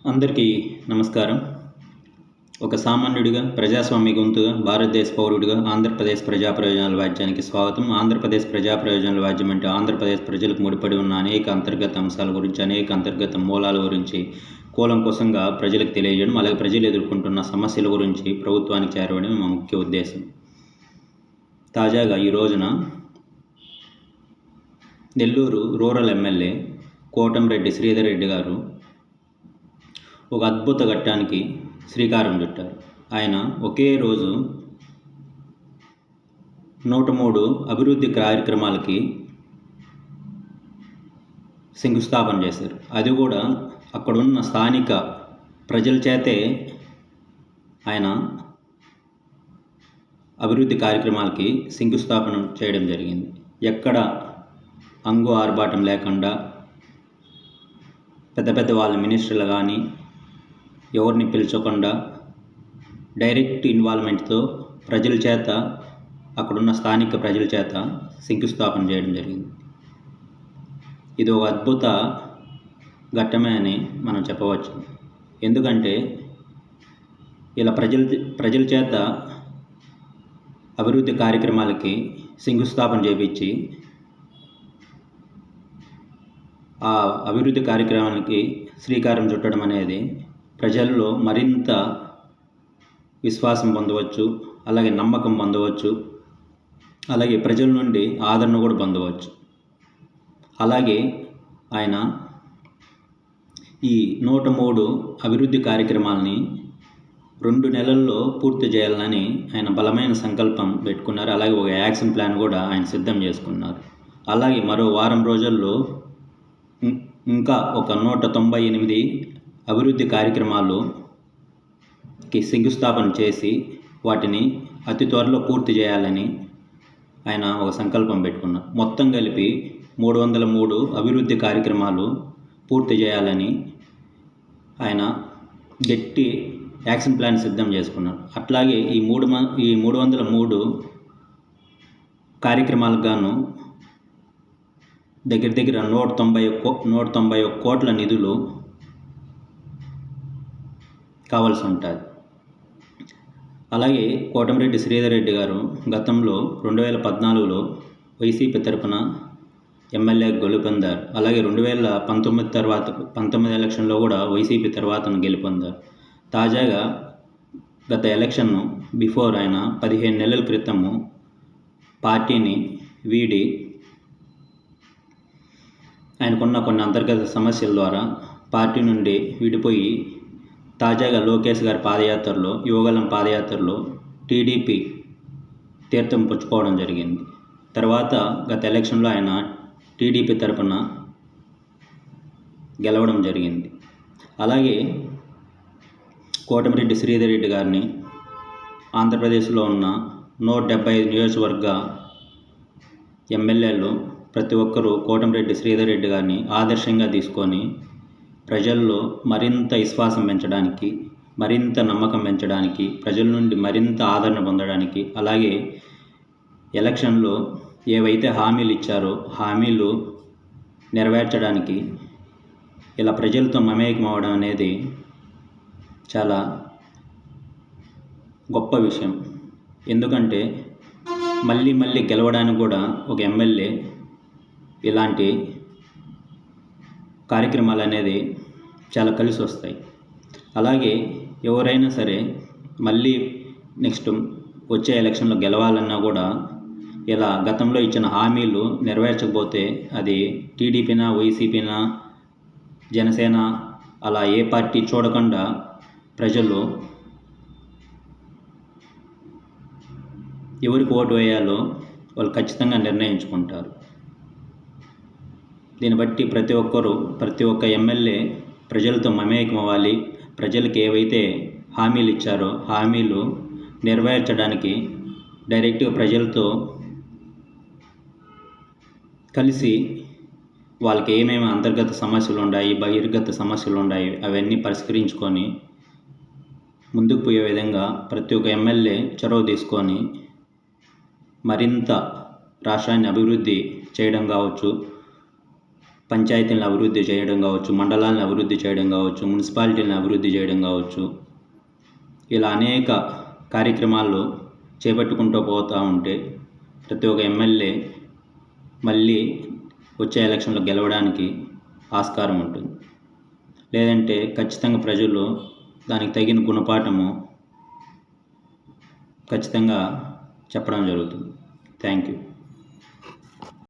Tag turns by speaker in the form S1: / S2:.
S1: అందరికీ నమస్కారం. ఒక సామాన్యుడిగా, ప్రజాస్వామ్య గొంతుగా, భారతదేశ పౌరుడిగా ఆంధ్రప్రదేశ్ ప్రజా ప్రయోజనాల వాద్యానికి స్వాగతం. ఆంధ్రప్రదేశ్ ప్రజా ప్రయోజనాల వాద్యం అంటే ఆంధ్రప్రదేశ్ ప్రజలకు ముడిపడి ఉన్న అనేక అంతర్గత అంశాల గురించి, అనేక అంతర్గత మూలాల గురించి కూలంకషంగా ప్రజలకు తెలియజేయడం, అలాగే ప్రజలు ఎదుర్కొంటున్న సమస్యల గురించి ప్రభుత్వానికి చేరవేయడం మా ముఖ్య ఉద్దేశం. తాజాగా ఈ రోజున నెల్లూరు రూరల్ ఎమ్మెల్యే కోటంరెడ్డి శ్రీధర్ రెడ్డి గారు ఒక అద్భుత ఘట్టానికి శ్రీకారం చుట్టారు. ఆయన ఒకే రోజు 103 అభివృద్ధి కార్యక్రమాలకి శంకుస్థాపన చేశారు. అది కూడా అక్కడున్న స్థానిక ప్రజల చేతే ఆయన అభివృద్ధి కార్యక్రమాలకి శంకుస్థాపన చేయడం జరిగింది. ఎక్కడ అంగు ఆర్భాటం లేకుండా పెద్ద పెద్ద వాళ్ళ మినిస్టర్లు కానీ ఎవరిని పిలుచకుండా డైరెక్ట్ ఇన్వాల్వ్మెంట్తో ప్రజల చేత, అక్కడున్న స్థానిక ప్రజల చేత శంకుస్థాపన చేయడం జరిగింది. ఇది ఒక అద్భుత ఘట్టమే అని మనం చెప్పవచ్చు. ఎందుకంటే ఇలా ప్రజల చేత అభివృద్ధి కార్యక్రమాలకి శంకుస్థాపన చేయించి ఆ అభివృద్ధి కార్యక్రమానికి శ్రీకారం చుట్టడం అనేది ప్రజల్లో మరింత విశ్వాసం పొందవచ్చు, అలాగే నమ్మకం పొందవచ్చు, అలాగే ప్రజల నుండి ఆదరణ కూడా పొందవచ్చు. అలాగే ఆయన ఈ 103 అభివృద్ధి కార్యక్రమాలని 2 నెలల్లో పూర్తి చేయాలని ఆయన బలమైన సంకల్పం పెట్టుకున్నారు. అలాగే ఒక యాక్షన్ ప్లాన్ కూడా ఆయన సిద్ధం చేసుకున్నారు. అలాగే మరో వారం రోజుల్లో ఇంకా ఒక 198 అభివృద్ధి కార్యక్రమాలుకి శంకుస్థాపన చేసి వాటిని అతి త్వరలో పూర్తి చేయాలని ఆయన ఒక సంకల్పం పెట్టుకున్నారు. మొత్తం కలిపి 303 అభివృద్ధి కార్యక్రమాలు పూర్తి చేయాలని ఆయన గట్టి యాక్షన్ ప్లాన్ సిద్ధం చేసుకున్నారు. అట్లాగే ఈ 303 కార్యక్రమాలకు గాను దగ్గర 191 కోట్ల నిధులు కావాల్సి ఉంటుంది. అలాగే కోటంరెడ్డి శ్రీధర్ రెడ్డి గారు గతంలో 2014లో వైసీపీ తరపున ఎమ్మెల్యే గెలుపొందారు. అలాగే 2019 ఎలక్షన్లో కూడా వైసీపీ తర్వాతను గెలుపొందారు. తాజాగా గత ఎలక్షన్ బిఫోర్ ఆయన 15 నెలల క్రితము పార్టీని వీడి ఆయనకున్న కొన్ని అంతర్గత సమస్యల ద్వారా పార్టీ నుండి విడిపోయి తాజాగా లోకేష్ గారి పాదయాత్రలో, యువగలం పాదయాత్రలో టీడీపీ తీర్థం పుచ్చుకోవడం జరిగింది. తర్వాత గత ఎలక్షన్లో ఆయన టీడీపీ తరపున గెలవడం జరిగింది. అలాగే కోటమిరెడ్డి శ్రీధర్ రెడ్డి గారిని ఆంధ్రప్రదేశ్లో ఉన్న 175 నియోజకవర్గ ఎమ్మెల్యేలు ప్రతి ఒక్కరూ కోటమిరెడ్డి శ్రీధర్ రెడ్డి గారిని ఆదర్శంగా తీసుకొని ప్రజల్లో మరింత విశ్వాసం పెంచడానికి, మరింత నమ్మకం పెంచడానికి, ప్రజల నుండి మరింత ఆదరణ పొందడానికి, అలాగే ఎలక్షన్లో ఏవైతే హామీలు ఇచ్చారో హామీలు నెరవేర్చడానికి ఇలా ప్రజలతో మమేకం అవ్వడం అనేది చాలా గొప్ప విషయం. ఎందుకంటే మళ్ళీ గెలవడానికి కూడా ఒక ఎమ్మెల్యే ఇలాంటి కార్యక్రమాలు అనేది చాలా కలిసి వస్తాయి. అలాగే ఎవరైనా సరే మళ్ళీ నెక్స్ట్ వచ్చే ఎలక్షన్లో గెలవాలన్నా కూడా ఇలా గతంలో ఇచ్చిన హామీలు నెరవేర్చకపోతే అది టీడీపీనా, వైసీపీనా, జనసేన అలా ఏ పార్టీ చూడకుండా ప్రజలు ఎవరికి ఓటు వేయాలో వాళ్ళు ఖచ్చితంగా నిర్ణయించుకుంటారు. దీన్ని బట్టి ప్రతి ఒక్క ఎమ్మెల్యే ప్రజలతో మమేకం అవ్వాలి. ప్రజలకు ఏవైతే హామీలు ఇచ్చారో హామీలు నెరవేర్చడానికి డైరెక్ట్గా ప్రజలతో కలిసి వాళ్ళకి ఏమేమి అంతర్గత సమస్యలు ఉన్నాయి, బహిర్గత సమస్యలు ఉన్నాయి, అవన్నీ పరిష్కరించుకొని ముందుకు పోయే విధంగా ప్రతి ఒక్క ఎమ్మెల్యే చొరవ తీసుకొని మరింత రాష్ట్రాన్ని అభివృద్ధి చేయడం కావచ్చు, పంచాయతీలను అభివృద్ధి చేయడం కావచ్చు, మండలాలను అభివృద్ధి చేయడం కావచ్చు, మున్సిపాలిటీలను అభివృద్ధి చేయడం కావచ్చు, ఇలా అనేక కార్యక్రమాల్లో చేపట్టుకుంటూ పోతూ ఉంటే ప్రతి ఒక్క ఎమ్మెల్యే మళ్ళీ వచ్చే ఎలక్షన్లో గెలవడానికి ఆస్కారం ఉంటుంది. లేదంటే ఖచ్చితంగా ప్రజలు దానికి తగిన గుణపాఠము ఖచ్చితంగా చెప్పడం జరుగుతుంది. Thank you.